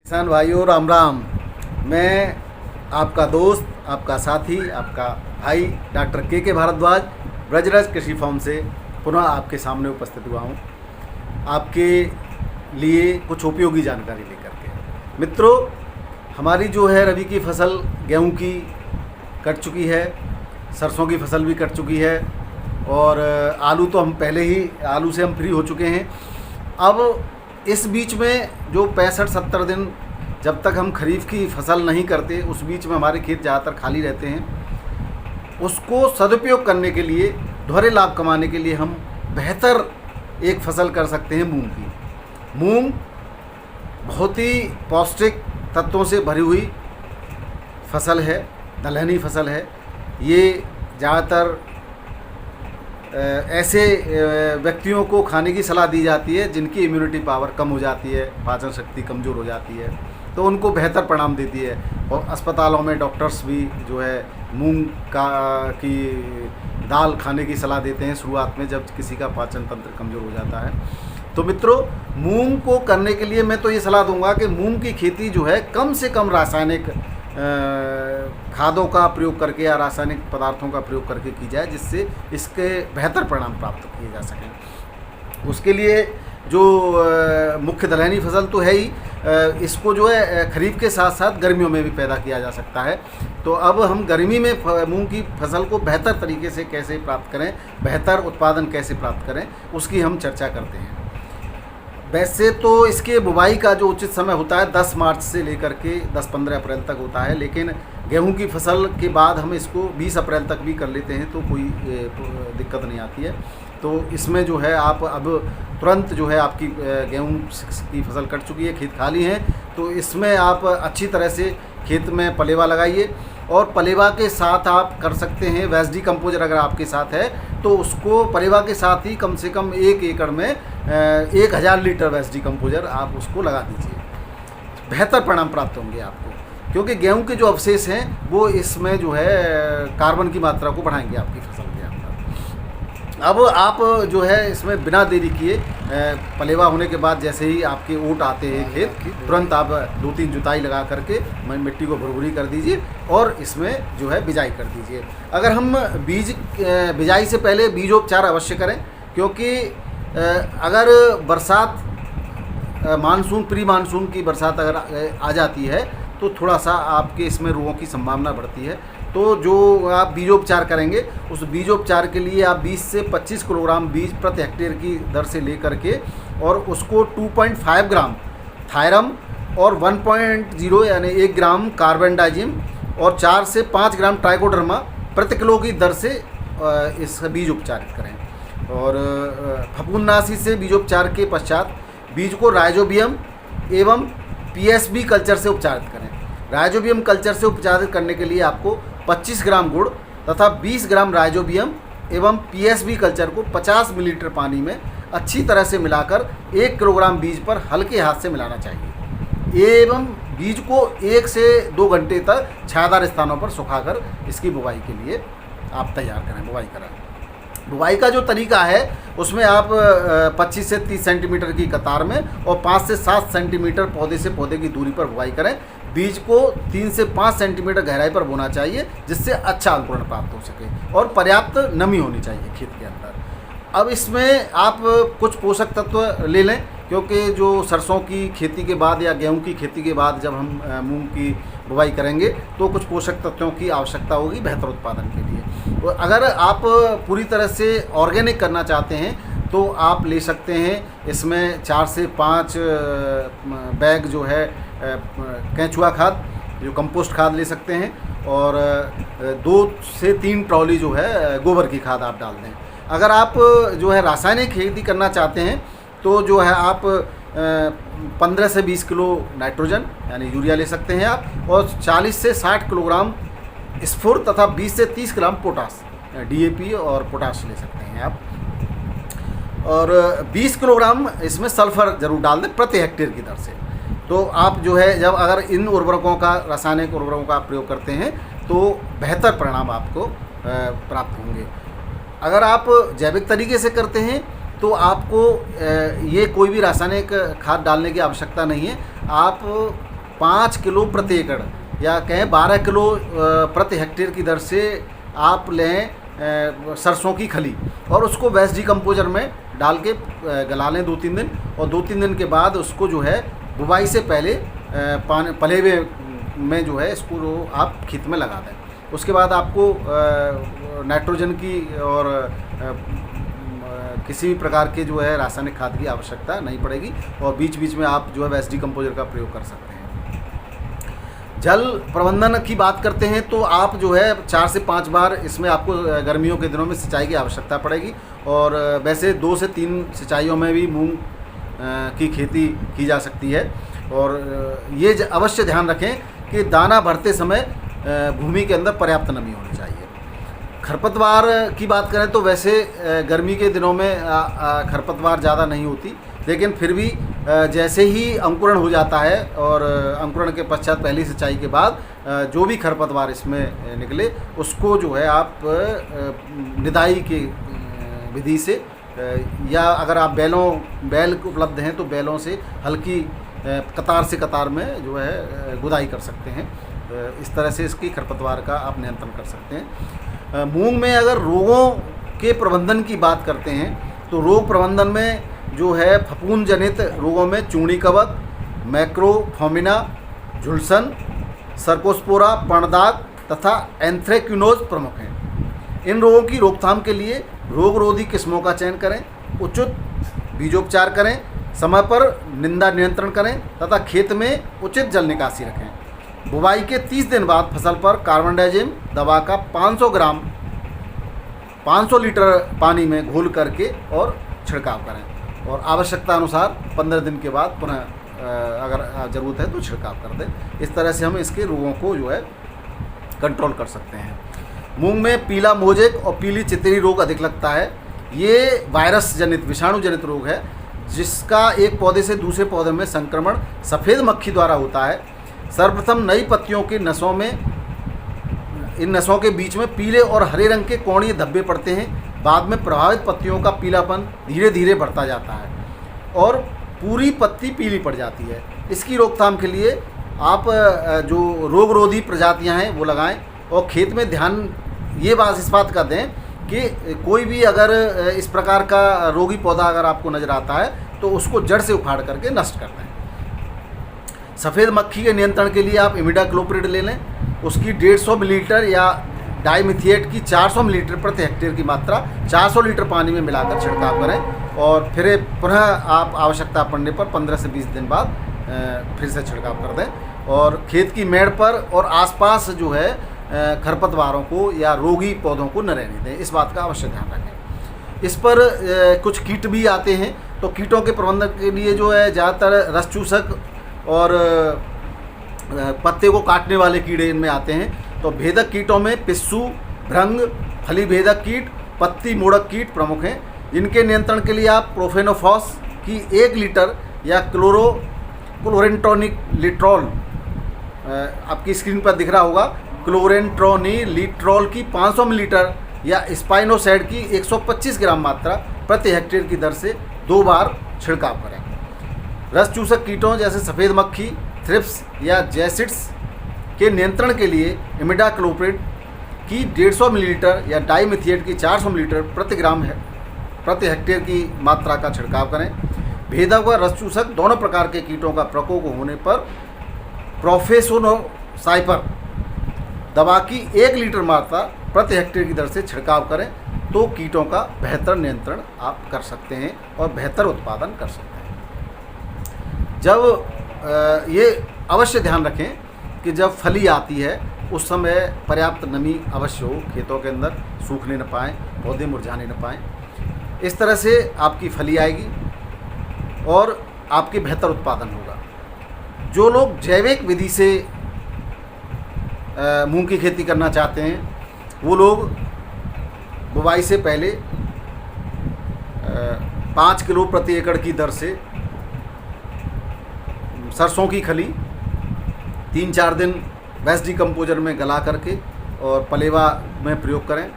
किसान भाइयों राम राम। मैं आपका दोस्त, आपका साथी, आपका भाई डॉक्टर के भारद्वाज ब्रजराज कृषि फार्म से पुनः आपके सामने उपस्थित हुआ हूँ आपके लिए कुछ उपयोगी जानकारी लेकर के। मित्रों, हमारी जो है रबी की फसल गेहूं की कट चुकी है, सरसों की फसल भी कट चुकी है और आलू तो हम पहले ही आलू से हम फ्री हो चुके हैं। अब इस बीच में जो 65-70 दिन जब तक हम खरीफ की फसल नहीं करते, उस बीच में हमारे खेत ज़्यादातर खाली रहते हैं। उसको सदुपयोग करने के लिए, दोहरे लाभ कमाने के लिए हम बेहतर एक फसल कर सकते हैं मूंग की। मूंग बहुत ही पौष्टिक तत्वों से भरी हुई फसल है, दलहनी फसल है। ये ज़्यादातर ऐसे व्यक्तियों को खाने की सलाह दी जाती है जिनकी इम्यूनिटी पावर कम हो जाती है, पाचन शक्ति कमज़ोर हो जाती है, तो उनको बेहतर परिणाम देती है। और अस्पतालों में डॉक्टर्स भी जो है मूंग की दाल खाने की सलाह देते हैं शुरुआत में, जब किसी का पाचन तंत्र कमज़ोर हो जाता है। तो मित्रों, मूंग को करने के लिए मैं तो ये सलाह दूंगा कि मूंग की खेती जो है कम से कम रासायनिक खादों का प्रयोग करके या रासायनिक पदार्थों का प्रयोग करके की जाए, जिससे इसके बेहतर परिणाम प्राप्त किए जा सकें। उसके लिए जो मुख्य दलहनी फसल तो है ही, इसको जो है खरीफ के साथ साथ गर्मियों में भी पैदा किया जा सकता है। तो अब हम गर्मी में मूंग की फसल को बेहतर तरीके से कैसे प्राप्त करें, बेहतर उत्पादन कैसे प्राप्त करें, उसकी हम चर्चा करते हैं। वैसे तो इसके बुवाई का जो उचित समय होता है 10 मार्च से लेकर के 10-15 अप्रैल तक होता है, लेकिन गेहूं की फसल के बाद हम इसको 20 अप्रैल तक भी कर लेते हैं तो कोई दिक्कत नहीं आती है। तो इसमें जो है आप अब तुरंत जो है आपकी गेहूं की फसल कट चुकी है, खेत खाली हैं, तो इसमें आप अच्छी तरह से खेत में पलेवा लगाइए। और पलेवा के साथ आप कर सकते हैं वेस्डी कंपोजर, अगर आपके साथ है तो उसको पलेवा के साथ ही कम से कम 1 एकड़ में 1000 लीटर वेस्डी कंपोजर आप उसको लगा दीजिए। बेहतर परिणाम प्राप्त होंगे आपको, क्योंकि गेहूं के जो अवशेष हैं वो इसमें जो है कार्बन की मात्रा को बढ़ाएंगे आपकी फसल के अंदर। अब आप जो है इसमें बिना देरी किए पलेवा होने के बाद जैसे ही आपके ओट आते हैं खेत, तुरंत आप 2-3 जुताई लगा करके मिट्टी को भुरभुरी कर दीजिए और इसमें जो है बिजाई कर दीजिए। अगर हम बिजाई से पहले बीजोपचार अवश्य करें, क्योंकि अगर बरसात मानसून प्री मानसून की बरसात अगर आ जाती है तो थोड़ा सा आपके इसमें रोगों की संभावना बढ़ती है। तो जो आप बीजोपचार करेंगे, उस बीजोपचार के लिए आप 20 से 25 किलोग्राम बीज प्रति हेक्टेयर की दर से ले करके और उसको 2.5 ग्राम थायरम और 1.0 यानी 1 ग्राम कार्बेंडाजिम और 4 से 5 ग्राम ट्राइकोडर्मा प्रति किलो की दर से इस बीज उपचारित करें। और फफूंदनाशी से बीजोपचार के पश्चात बीज को राइजोबियम एवं पीएसबी कल्चर से उपचारित करें। राइजोबियम कल्चर से उपचारित करने के लिए आपको 25 ग्राम गुड़ तथा 20 ग्राम राइजोबियम एवं पीएसबी कल्चर को 50 मिलीलीटर पानी में अच्छी तरह से मिलाकर 1 किलोग्राम बीज पर हल्के हाथ से मिलाना चाहिए एवं बीज को 1 से 2 घंटे तक छायादार स्थानों पर सुखाकर इसकी बुवाई के लिए आप तैयार करें, बुवाई करें। बुवाई का जो तरीका है उसमें आप 25 से 30 सेंटीमीटर की कतार में और 5 से 7 सेंटीमीटर पौधे से पौधे की दूरी पर बुवाई करें। बीज को 3 से 5 सेंटीमीटर गहराई पर बोना चाहिए, जिससे अच्छा अंकुरण प्राप्त हो सके और पर्याप्त नमी होनी चाहिए खेत के अंदर। अब इसमें आप कुछ पोषक तत्व ले लें, क्योंकि जो सरसों की खेती के बाद या गेहूं की खेती के बाद जब हम मूंग की बुवाई करेंगे तो कुछ पोषक तत्वों की आवश्यकता होगी बेहतर उत्पादन के लिए। तो अगर आप पूरी तरह से ऑर्गेनिक करना चाहते हैं तो आप ले सकते हैं इसमें 4 से 5 बैग जो है केंचुआ खाद, जो कंपोस्ट खाद ले सकते हैं, और 2 से 3 ट्रॉली जो है गोबर की खाद आप डाल दें। अगर आप जो है रासायनिक खेती करना चाहते हैं तो जो है आप 15 से 20 किलो नाइट्रोजन यानी यूरिया ले सकते हैं आप, और 40 से 60 किलोग्राम स्फुर तथा 20 से 30 ग्राम पोटास डीएपी और पोटाश ले सकते हैं आप, और 20 किलोग्राम इसमें सल्फर जरूर डाल दें प्रति हेक्टेयर की दर से। तो आप जो है जब अगर इन उर्वरकों का, रासायनिक उर्वरकों का प्रयोग करते हैं तो बेहतर परिणाम आपको प्राप्त होंगे। अगर आप जैविक तरीके से करते हैं तो आपको ये कोई भी रासायनिक खाद डालने की आवश्यकता नहीं है। आप 5 किलो प्रति एकड़ या कहें 12 किलो प्रति हेक्टेयर की दर से आप लें सरसों की खली, और उसको वेस्ट डिकम्पोजर में डाल के गला लें 2-3 दिन, और 2-3 दिन के बाद उसको जो है बुवाई से पहले पले हुए में जो है इसको आप खेत में लगा दें। उसके बाद आपको नाइट्रोजन की और किसी भी प्रकार के जो है रासायनिक खाद की आवश्यकता नहीं पड़ेगी, और बीच बीच में आप जो है वेस्ट डिकम्पोजर का प्रयोग कर सकते हैं। जल प्रबंधन की बात करते हैं तो आप जो है 4 से 5 बार इसमें आपको गर्मियों के दिनों में सिंचाई की आवश्यकता पड़ेगी, और वैसे 2 से 3 सिंचाइयों में भी मूंग की खेती की जा सकती है। और ये अवश्य ध्यान रखें कि दाना भरते समय भूमि के अंदर पर्याप्त नमी होनी चाहिए। खरपतवार की बात करें तो वैसे गर्मी के दिनों में खरपतवार ज़्यादा नहीं होती, लेकिन फिर भी जैसे ही अंकुरण हो जाता है और अंकुरण के पश्चात पहली सिंचाई के बाद जो भी खरपतवार इसमें निकले उसको जो है आप निदाई की विधि से, या अगर आप बैल उपलब्ध हैं तो बैलों से हल्की कतार से कतार में जो है गुदाई कर सकते हैं। इस तरह से इसकी खरपतवार का आप नियंत्रण कर सकते हैं। मूंग में अगर रोगों के प्रबंधन की बात करते हैं तो रोग प्रबंधन में जो है फफूंद जनित रोगों में चूड़ी कवक, मैक्रोफोमिना, झुलसन, सर्कोस्पोरा, पर्णदाग तथा एंथ्रेक्यूनोज प्रमुख हैं। इन रोगों की रोकथाम के लिए रोगरोधी किस्मों का चयन करें, उचित बीजोपचार करें, समय पर निंदा नियंत्रण करें तथा खेत में उचित जल निकासी रखें। बुवाई के 30 दिन बाद फसल पर कार्बनडाजिम दवा का 500 ग्राम 500 लीटर पानी में घोल करके और छिड़काव करें, और आवश्यकता अनुसार 15 दिन के बाद पुनः अगर ज़रूरत है तो छिड़काव कर दें। इस तरह से हम इसके रोगों को जो है कंट्रोल कर सकते हैं। मूंग में पीला मोजेक और पीली चितरी रोग अधिक लगता है। ये वायरस जनित विषाणु जनित रोग है जिसका एक पौधे से दूसरे पौधे में संक्रमण सफ़ेद मक्खी द्वारा होता है। सर्वप्रथम नई पत्तियों की नसों में, इन नसों के बीच में पीले और हरे रंग के कोणीय धब्बे पड़ते हैं। बाद में प्रभावित पत्तियों का पीलापन धीरे धीरे बढ़ता जाता है और पूरी पत्ती पीली पड़ जाती है। इसकी रोकथाम के लिए आप जो रोगरोधी प्रजातियां हैं वो लगाएं, और खेत में ध्यान ये इस बात का दें कि कोई भी अगर इस प्रकार का रोगी पौधा अगर आपको नज़र आता है तो उसको जड़ से उखाड़ करके नष्ट कर दें। सफ़ेद मक्खी के नियंत्रण के लिए आप इमिडाक्लोप्रिड ले लें, उसकी 150 मिलीलीटर या डाइमिथिएट की 400 मिलीलीटर प्रति हेक्टेयर की मात्रा 400 लीटर पानी में मिलाकर छिड़काव करें, और फिर पुनः आप आवश्यकता पड़ने पर 15 से 20 दिन बाद फिर से छिड़काव कर दें। और खेत की मेड़ पर और आसपास जो है खरपतवारों को या रोगी पौधों को न रहने दें, इस बात का अवश्य ध्यान रखें। इस पर कुछ कीट भी आते हैं, तो कीटों के प्रबंधन के लिए जो है ज़्यादातर रस चूसक और पत्ते को काटने वाले कीड़े इनमें आते हैं। तो भेदक कीटों में पिस्सू, भृंग, फली भेदक कीट, पत्ती मोड़क कीट प्रमुख हैं। इनके नियंत्रण के लिए आप प्रोफेनोफॉस की 1 लीटर या क्लोरेंट्रोनिलिट्रॉल, आपकी स्क्रीन पर दिख रहा होगा, क्लोरेंट्रोनिलिट्रॉल की 500 मिलीलीटर या स्पाइनोसाइड की 125 ग्राम मात्रा प्रति हेक्टेयर की दर से 2 बार छिड़काव करें। रस चूसक कीटों जैसे सफ़ेद मक्खी, थ्रिप्स या जैसिड्स के नियंत्रण के लिए इमिडाक्लोप्रिड की 150 मिलीलीटर या डाइमिथिएट की 400 मिलीलीटर प्रति हेक्टेयर की मात्रा का छिड़काव करें। भेदक व रस चूसक दोनों प्रकार के कीटों का प्रकोप होने पर प्रोफेसोनोसाइपर दवा की 1 लीटर मात्रा प्रति हेक्टेयर की दर से छिड़काव करें, तो कीटों का बेहतर नियंत्रण आप कर सकते हैं और बेहतर उत्पादन कर सकते हैं। जब ये अवश्य ध्यान रखें कि जब फली आती है उस समय पर्याप्त नमी अवश्य हो, खेतों के अंदर सूखने न पाएँ, पौधे मुरझाने न पाएँ। इस तरह से आपकी फली आएगी और आपके बेहतर उत्पादन होगा। जो लोग जैविक विधि से मूंग की खेती करना चाहते हैं वो लोग बुवाई से पहले 5 किलो प्रति एकड़ की दर से सरसों की खली 3-4 दिन वेस्ट डिकम्पोजर में गला करके और पलेवा में प्रयोग करें।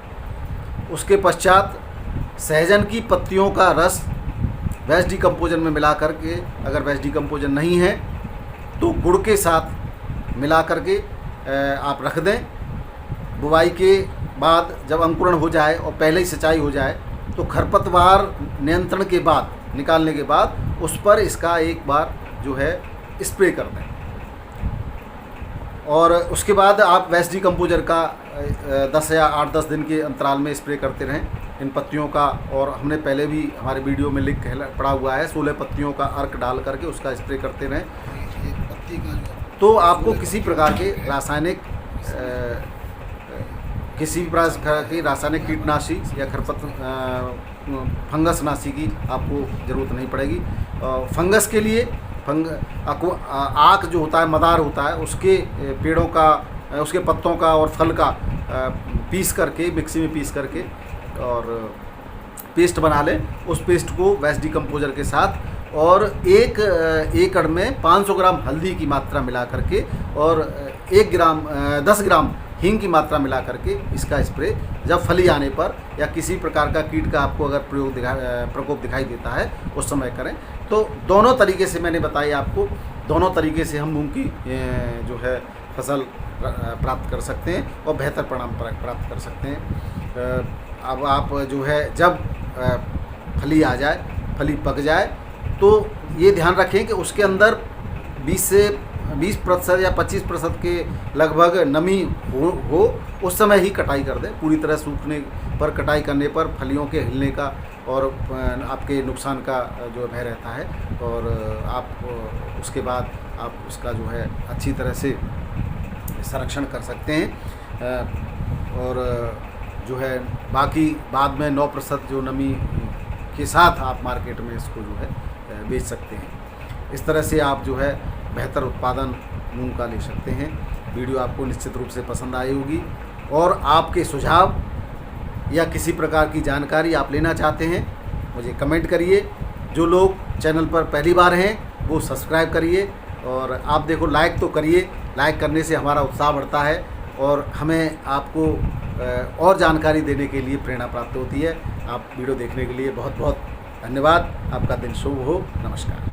उसके पश्चात सहजन की पत्तियों का रस वेस्ट डिकम्पोजर में मिला करके, अगर वेस्ट डिकम्पोजर नहीं है तो गुड़ के साथ मिला करके आप रख दें। बुवाई के बाद जब अंकुरण हो जाए और पहले ही सिंचाई हो जाए तो खरपतवार नियंत्रण के बाद, निकालने के बाद उस पर इसका एक बार जो है स्प्रे कर दें। और उसके बाद आप वेस्ट डिकम्पोजर का 10 या 8-10 दिन के अंतराल में स्प्रे करते रहें इन पत्तियों का। और हमने पहले भी हमारे वीडियो में लिंक पड़ा हुआ है, 16 पत्तियों का अर्क डाल करके उसका स्प्रे करते रहें। पत्ती का तो आपको किसी प्रकार के रासायनिक कीटनाशी या फंगस नाशी की आपको ज़रूरत नहीं पड़ेगी। फंगस के लिए आक जो होता है, मदार होता है, उसके पेड़ों का, उसके पत्तों का और फल का पीस करके, मिक्सी में पीस करके और पेस्ट बना लें। उस पेस्ट को वेस्ट डिकम्पोजर के साथ और 1 एकड़ में 500 ग्राम हल्दी की मात्रा मिला करके और 10 ग्राम हींग की मात्रा मिला करके इसका स्प्रे जब फली आने पर या किसी प्रकार का कीट का आपको अगर प्रकोप दिखाई देता है उस समय करें। तो दोनों तरीके से मैंने बताई आपको, दोनों तरीके से हम मूंग की जो है फसल प्राप्त कर सकते हैं और बेहतर परिणाम प्राप्त कर सकते हैं। अब आप जो है जब फली आ जाए, फली पक जाए, तो ये ध्यान रखें कि उसके अंदर 20% या 25% के लगभग नमी हो उस समय ही कटाई कर दें। पूरी तरह सूखने पर, कटाई करने पर फलियों के हिलने का और आपके नुकसान का जो भय रहता है। और आप उसके बाद आप उसका जो है अच्छी तरह से संरक्षण कर सकते हैं। और जो है बाकी बाद में 9% जो नमी के साथ आप मार्केट में इसको जो है बेच सकते हैं। इस तरह से आप जो है बेहतर उत्पादन मूंग का ले सकते हैं। वीडियो आपको निश्चित रूप से पसंद आई होगी और आपके सुझाव या किसी प्रकार की जानकारी आप लेना चाहते हैं मुझे कमेंट करिए। जो लोग चैनल पर पहली बार हैं वो सब्सक्राइब करिए और आप देखो लाइक तो करिए। लाइक करने से हमारा उत्साह बढ़ता है और हमें आपको और जानकारी देने के लिए प्रेरणा प्राप्त होती है। आप वीडियो देखने के लिए बहुत बहुत धन्यवाद। आपका दिन शुभ हो। नमस्कार।